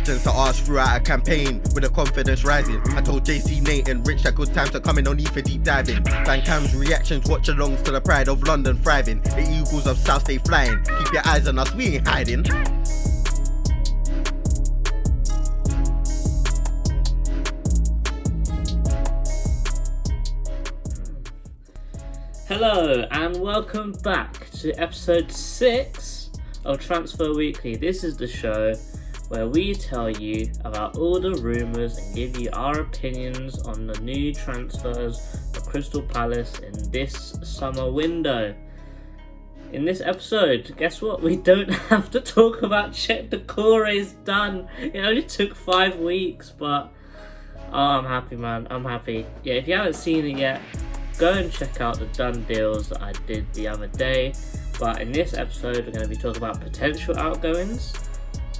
questions to ask throughout a campaign with the confidence rising. I told JC Nate and Rich that good times are coming, no need for deep diving. Van Cam's reactions, watch alongs to the pride of London thriving. The Eagles of South stay flying, keep your eyes on us, we ain't hiding. Hello and welcome back to episode 6 of Transfer Weekly. This is the show where we tell you about all the rumours and give you our opinions on the new transfers of Crystal Palace in this summer window. In this episode, guess what? We don't have to talk about Check Doucouré's done. It only took 5 weeks, but I'm happy, man. I'm happy. Yeah, if you haven't seen it yet, go and check out the done deals that I did the other day. But in this episode, we're going to be talking about potential outgoings,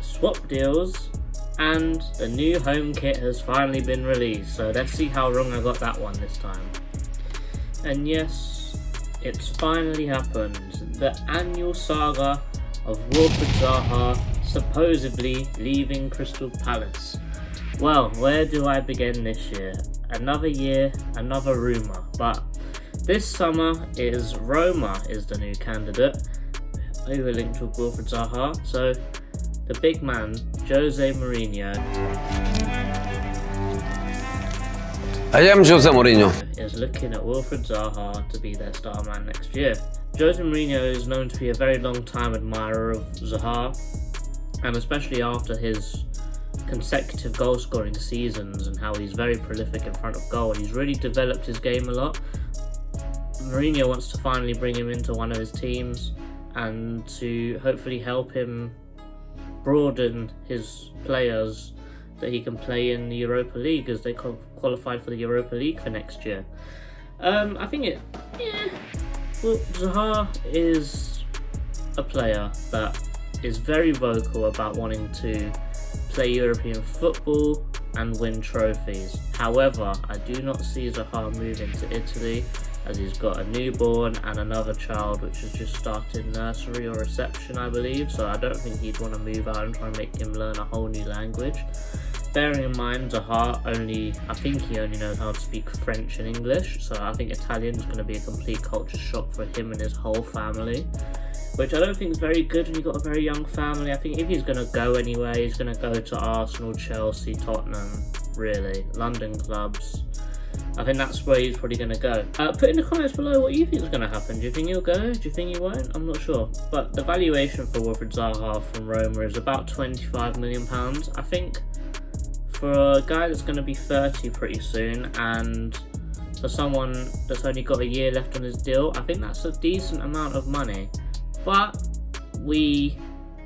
swap deals, and the new home kit has finally been released. So let's see how wrong I got that one this time. And yes, it's finally happened. The annual saga of Wilfried Zaha supposedly leaving Crystal Palace. Well, where do I begin this year? Another year, another rumour. But this summer is Roma is the new candidate who are linked with Wilfried Zaha. So the big man, Jose Mourinho. I am Jose Mourinho. Is looking at Wilfried Zaha to be their star man next year. Jose Mourinho is known to be a very long time admirer of Zaha, and especially after his consecutive goal scoring seasons and how he's very prolific in front of goal. He's really developed his game a lot. Mourinho wants to finally bring him into one of his teams and to hopefully help him broaden his players that he can play in the Europa League, as they qualified for the Europa League for next year. Zaha is a player that is very vocal about wanting to play European football and win trophies. However, I do not see Zaha moving to Italy, as he's got a newborn and another child which has just started nursery or reception, I believe, so I don't think he'd want to move out and try and make him learn a whole new language. Bearing in mind, Zaha I think he only knows how to speak French and English, so I think Italian is going to be a complete culture shock for him and his whole family, which I don't think is very good when you've got a very young family. I think if he's going to go anywhere, he's going to go to Arsenal, Chelsea, Tottenham, really, London clubs. I think that's where he's probably going to go. Put in the comments below what you think is going to happen. Do you think he'll go? Do you think he won't? I'm not sure. But the valuation for Wilfried Zaha from Roma is about £25 million. I think for a guy that's going to be 30 pretty soon, and for someone that's only got a year left on his deal, I think that's a decent amount of money. But we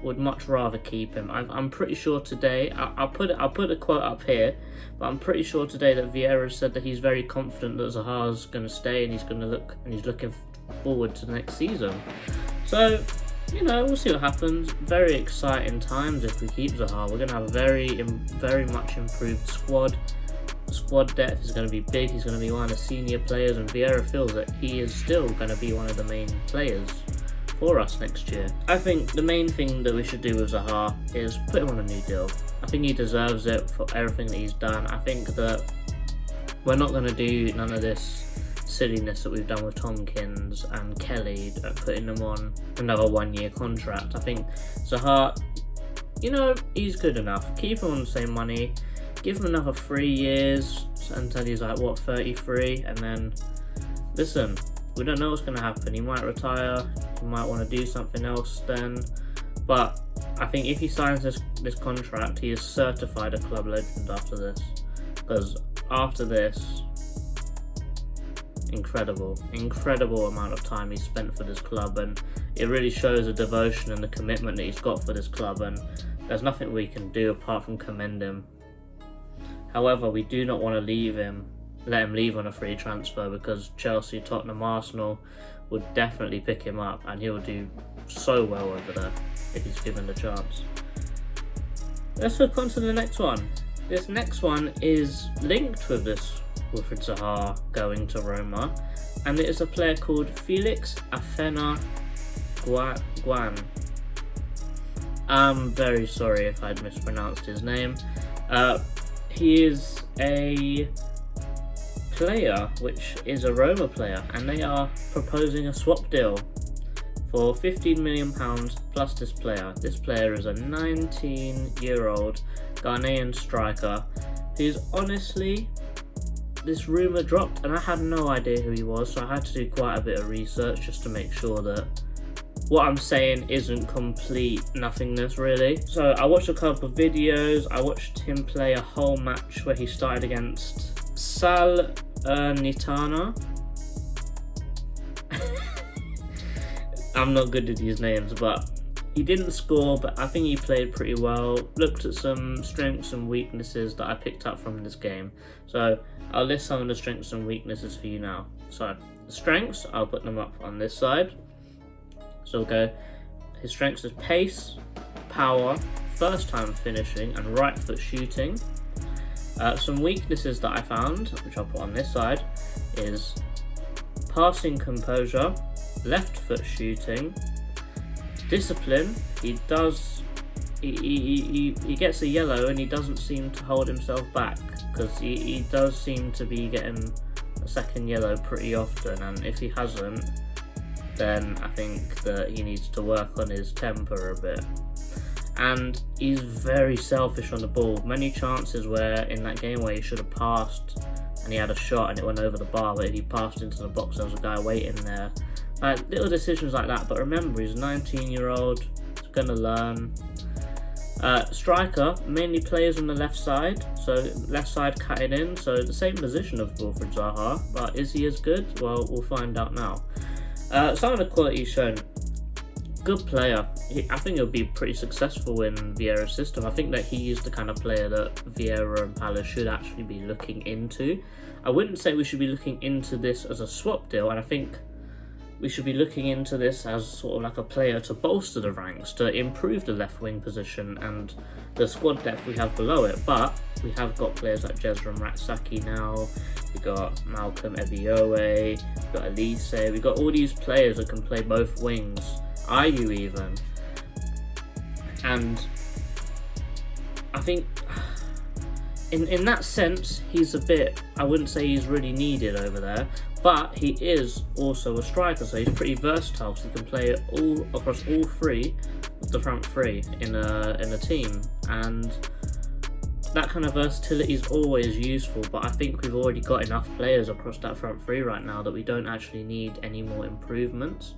would much rather keep him. I'm pretty sure today, I'll put a quote up here, but I'm pretty sure today that Vieira said that he's very confident that Zaha's going to stay and he's looking forward to the next season. So, we'll see what happens. Very exciting times if we keep Zaha. We're going to have a very much improved squad. Squad depth is going to be big. He's going to be one of the senior players, and Vieira feels that he is still going to be one of the main players for us next year. I think the main thing that we should do with Zaha is put him on a new deal. I think he deserves it for everything that he's done. I think that we're not going to do none of this silliness that we've done with Tompkins and Kelly, putting them on another 1-year contract. I think Zaha, he's good enough. Keep him on the same money. Give him another 3 years until he's 33, and then listen, we don't know what's going to happen. He might retire, he might want to do something else then, but I think if he signs this contract, he is certified a club legend after this, because after this, incredible amount of time he's spent for this club, and it really shows the devotion and the commitment that he's got for this club, and there's nothing we can do apart from commend him. However, we do not want to let him leave on a free transfer, because Chelsea, Tottenham, Arsenal would definitely pick him up, and he will do so well over there if he's given the chance. Let's look on to the next one. This next one is linked with this Wilfried Zaha going to Roma, and it is a player called Felix Afena Guan. I'm very sorry if I'd mispronounced his name. He is a player, which is a Roma player, and they are proposing a swap deal for £15 million plus this player. This player is a 19-year-old Ghanaian striker who's honestly, this rumour dropped and I had no idea who he was, so I had to do quite a bit of research just to make sure that what I'm saying isn't complete nothingness really. So I watched a couple of videos. I watched him play a whole match where he started against Salernitana. I'm not good at these names, but he didn't score, but I think he played pretty well. Looked at some strengths and weaknesses that I picked up from this game. So I'll list some of the strengths and weaknesses for you now. So the strengths, I'll put them up on this side. So we'll go, his strengths is pace, power, first time finishing, and right foot shooting. Some weaknesses that I found, which I'll put on this side, is passing composure, left foot shooting, discipline. He gets a yellow and he doesn't seem to hold himself back, because he does seem to be getting a second yellow pretty often, and if he hasn't, then I think that he needs to work on his temper a bit. And he's very selfish on the ball. Many chances where in that game where he should have passed and he had a shot and it went over the bar, but if he passed into the box there was a guy waiting there. Little decisions like that, but remember, he's a 19-year-old, he's gonna learn. Striker mainly plays on the left side, so left side cutting in, so the same position of Wilfried Zaha, but is he as good? Well, we'll find out now. Some of the quality shown. Good player. I think he'll be pretty successful in Vieira's system. I think that he's the kind of player that Vieira and Palace should actually be looking into. I wouldn't say we should be looking into this as a swap deal, and I think we should be looking into this as sort of like a player to bolster the ranks, to improve the left wing position and the squad depth we have below it. But we have got players like Jezra Ratsaki now, we got Malcolm Ebiowe, we got Elise, we got all these players that can play both wings, Ayew even. And I think in that sense, he's a bit, I wouldn't say he's really needed over there, but he is also a striker, so he's pretty versatile, so he can play all across all three of the front three in a team, and that kind of versatility is always useful. But I think we've already got enough players across that front three right now that we don't actually need any more improvements.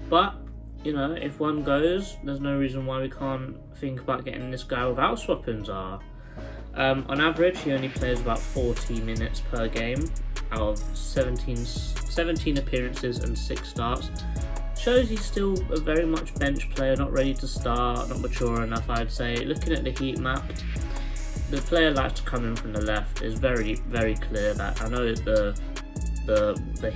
But you know, if one goes, there's no reason why we can't think about getting this guy without swapping Zaha. On average, he only plays about 40 minutes per game out of 17 appearances and 6 starts. Shows he's still a very much bench player, not ready to start, not mature enough, I'd say. Looking at the heat map, the player likes to come in from the left. It's very, very clear that, I know the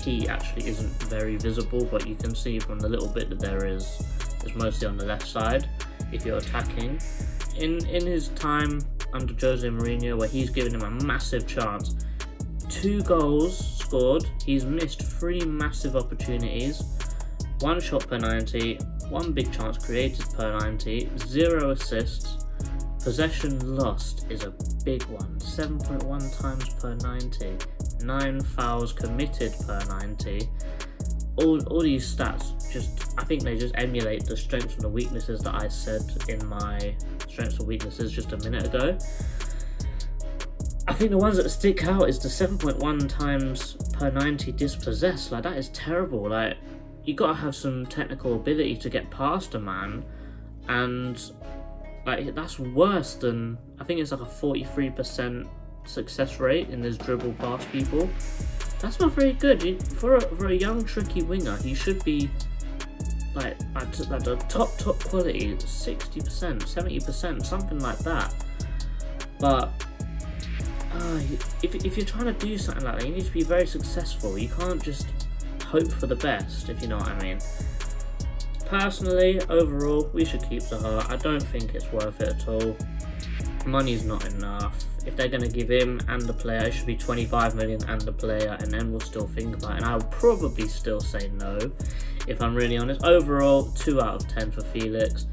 heat actually isn't very visible, but you can see from the little bit that there is, it's mostly on the left side if you're attacking. In his time under Jose Mourinho, where he's given him a massive chance, 2 goals scored, he's missed 3 massive opportunities, 1 shot per 90, 1 big chance created per 90, 0 assists. Possession lost is a big one, 7.1 times per 90, 9 fouls committed per 90. All these stats, I think they just emulate the strengths and the weaknesses that I said in my strengths and weaknesses just a minute ago. I think the ones that stick out is the 7.1 times per 90 dispossessed. Like, that is terrible. Like, you gotta have some technical ability to get past a man, and like, that's worse than, I think it's like a 43% success rate in this dribble past people. That's not very good. For a young tricky winger, he should be like at the top quality, 60%, 70%, something like that. But if you're trying to do something like that, you need to be very successful. You can't just hope for the best, if you know what I mean. Personally, overall, we should keep Zaha. I don't think it's worth it at all. Money's not enough. If they're going to give him and the player, it should be 25 million and the player, and then we'll still think about it. And I'll probably still say no, if I'm really honest. Overall, 2 out of 10 for Felix.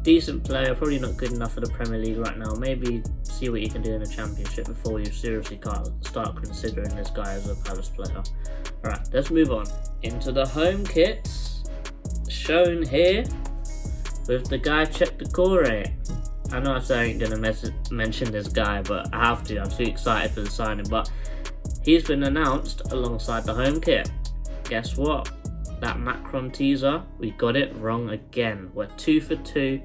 decent player, probably not good enough for the Premier League right now. Maybe see what you can do in the Championship before you seriously start considering this guy as a Palace player. Alright, let's move on into the home kits shown here with the guy Check Decore. I know I said I ain't gonna mention this guy, but I have to. I'm too excited for the signing. But he's been announced alongside the home kit. Guess what? That Macron teaser, we got it wrong again. We're 2 for 2.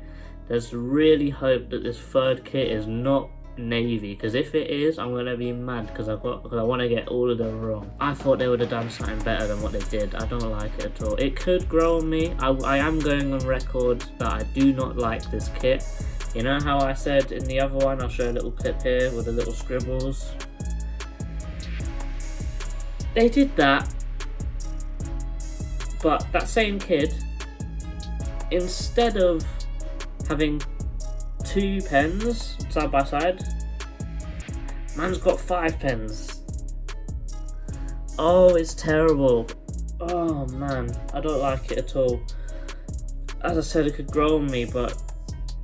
Let's really hope that this third kit is not navy, because if it is, I'm gonna be mad because I want to get all of them wrong. I thought they would have done something better than what they did. I don't like it at all. It could grow on me. I am going on record that I do not like this kit. You know how I said in the other one, I'll show a little clip here with the little scribbles. They did that, but that same kid, instead of having 2 pens side by side, man's got 5 pens. Oh, it's terrible. Oh man, I don't like it at all. As I said, it could grow on me, but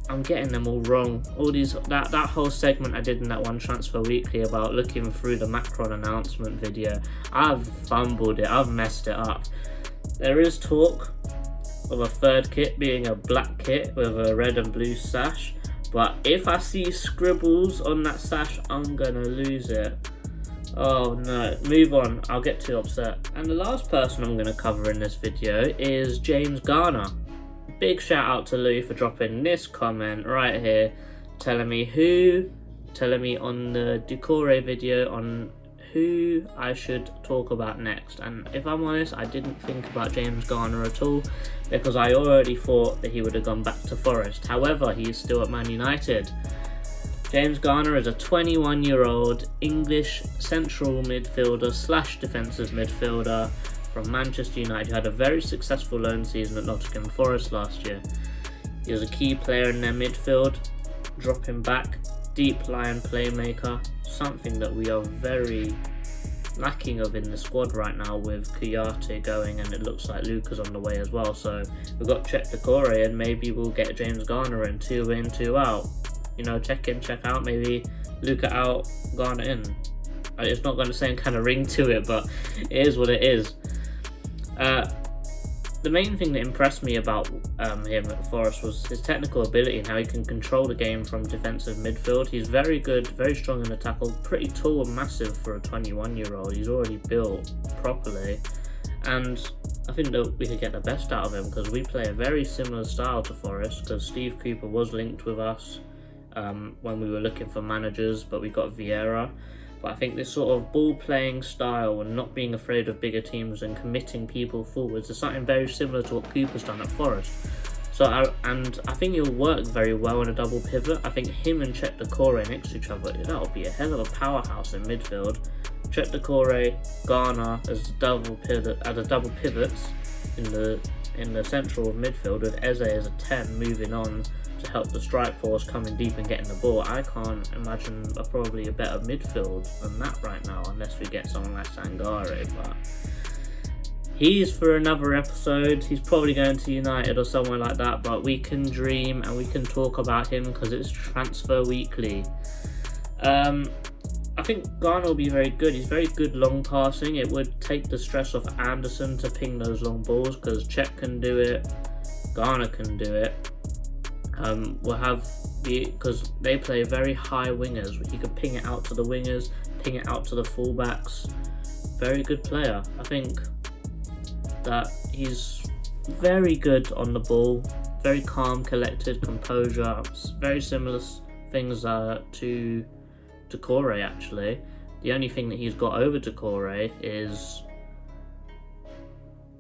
I'm getting them all wrong. All these, that whole segment I did in that one Transfer Weekly about looking through the Macron announcement video, I've fumbled it, I've messed it up. There is talk of a third kit being a black kit with a red and blue sash, but if I see scribbles on that sash, I'm gonna lose it. Oh no, move on, I'll get too upset. And the last person I'm gonna cover in this video is James Garner. Big shout out to Lou for dropping this comment right here, telling me on the Decore video on who I should talk about next. And if I'm honest, I didn't think about James Garner at all, because I already thought that he would have gone back to Forest. However, he is still at Man United. James Garner is a 21-year-old English central midfielder / defensive midfielder from Manchester United, who had a very successful loan season at Nottingham Forest last year. He was a key player in their midfield, dropping back, deep line playmaker, something that we are very lacking of in the squad right now with Kouyaté going, and it looks like Luka's on the way as well. So we've got Check Decore, and maybe we'll get James Garner in, 2 in, 2 out. You know, check in, check out, maybe Luka out, Garner in. It's not got the same kind of ring to it, but it is what it is. The main thing that impressed me about him at Forest was his technical ability and how he can control the game from defensive midfield. He's very good, very strong in the tackle, pretty tall and massive for a 21-year-old. He's already built properly, and I think that we could get the best out of him because we play a very similar style to Forest, because Steve Cooper was linked with us when we were looking for managers, but we got Vieira. But I think this sort of ball-playing style and not being afraid of bigger teams and committing people forwards is something very similar to what Cooper's done at Forest. So I think he'll work very well in a double pivot. I think him and Check Decore next to each other, that'll be a hell of a powerhouse in midfield. Check Decore, Garner as double pivots in the central of midfield, with Eze as a 10 moving on to help the strike force coming deep and getting the ball. I can't imagine probably a better midfield than that right now, unless we get someone like Sangare, but he's for another episode. He's probably going to United or somewhere like that, but we can dream and we can talk about him because it's Transfer Weekly. I think Garner will be very good. He's very good long passing. It would take the stress off Anderson to ping those long balls, because Cech can do it, Garner can do it. We'll have because they play very high wingers. He could ping it out to the wingers, ping it out to the fullbacks. Very good player. I think that he's very good on the ball, very calm, collected, composure. Very similar things to Decore actually. The only thing that he's got over Decore is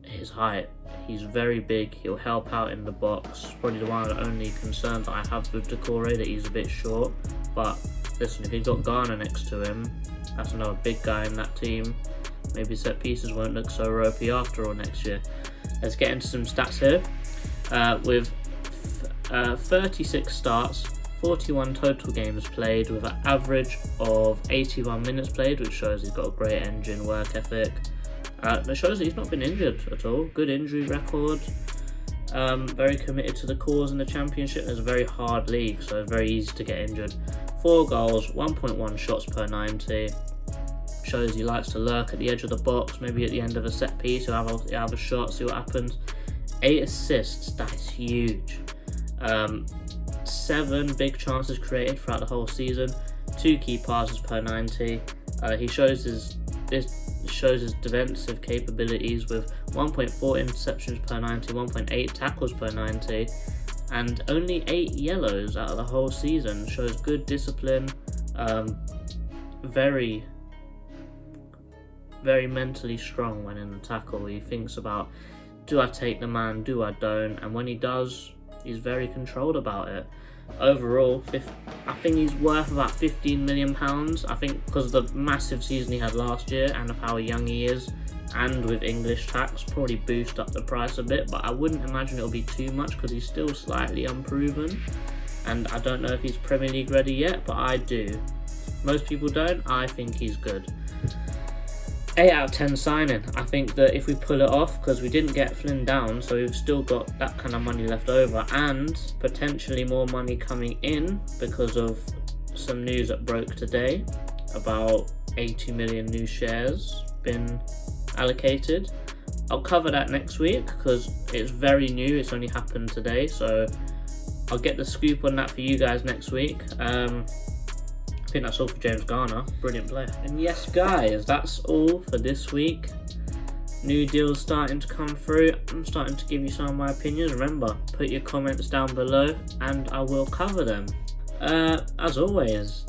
his height. He's very big, he'll help out in the box. Probably the one of the only concern that I have with Decore, that he's a bit short. But listen, if you've got Garner next to him, that's another big guy in that team. Maybe set pieces won't look so ropey after all next year. Let's get into some stats here. With 36 starts, 41 total games played, with an average of 81 minutes played, which shows he's got a great engine, work ethic. That shows that he's not been injured at all. Good injury record. Very committed to the cause in the Championship. It's a very hard league, so it's very easy to get injured. 4 goals, 1.1 shots per 90. Shows he likes to lurk at the edge of the box, maybe at the end of a set piece. He'll have a shot, see what happens. 8 assists, that is huge. 7 big chances created throughout the whole season. 2 key passes per 90. He shows his defensive capabilities with 1.4 interceptions per 90, 1.8 tackles per 90, and only 8 yellows out of the whole season. Shows good discipline. Very mentally strong when in the tackle. He thinks about, do I take the man, do I don't, and when he does, he's very controlled about it. Overall, I think he's worth about £15 million. I think because of the massive season he had last year and of how young he is, and with English tax, probably boost up the price a bit, but I wouldn't imagine it'll be too much because he's still slightly unproven, and I don't know if he's Premier League ready yet, but I do. Most people don't. I think he's good. 8 out of 10 signing. I think that if we pull it off, because we didn't get Flynn down, so we've still got that kind of money left over, and potentially more money coming in because of some news that broke today about 80 million new shares been allocated. I'll cover that next week because it's very new. It's only happened today, so I'll get the scoop on that for you guys next week. I think that's all for James Garner. Brilliant player. And yes, guys, that's all for this week. New deals starting to come through. I'm starting to give you some of my opinions. Remember, put your comments down below and I will cover them. As always,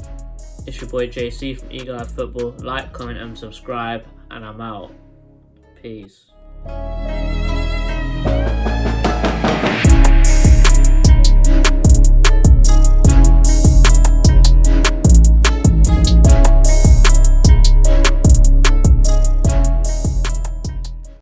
it's your boy JC from Eagle Eye Football. Like, comment and subscribe, and I'm out. Peace.